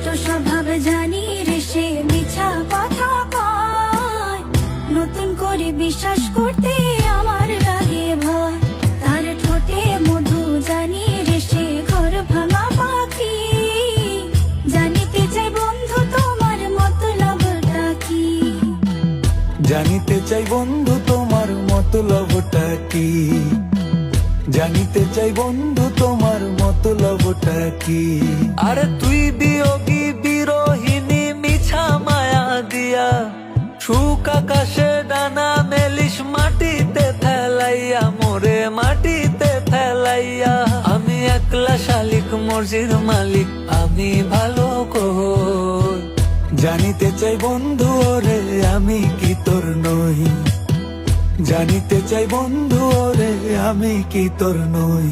দুষ্ট স্বভাব জানি রে সে মিছা কথা কয়, নতুন করে বিশ্বাস করতে আমার লাগে ভয়। তার ঠোঁটে মধু জানি রে সে ঘর ভাঙা পাখি, জানিতে চাই বন্ধু তোমার মতলবটা কি। জানিতে চাই বন্ধু তোমার মতলবটা কি, জানিতে চাই বন্ধু তোমার মতলবটা কি। আরে তুই বিয়োগী বিরোহিনী মিছা মায়া দিয়া, সুখ আকাশে ডানা মেলিস মাটিতে ফেলাইয়া, মোরে মাটিতে ফেলাইয়া। আমি একলা শালিক মর্জির মালিক, আমি ভালো কই। জানিতে চাই বন্ধু ওরে আমি কি তোর নই, জানিতে চাই বন্ধু ওরে আমি কি তোর নই।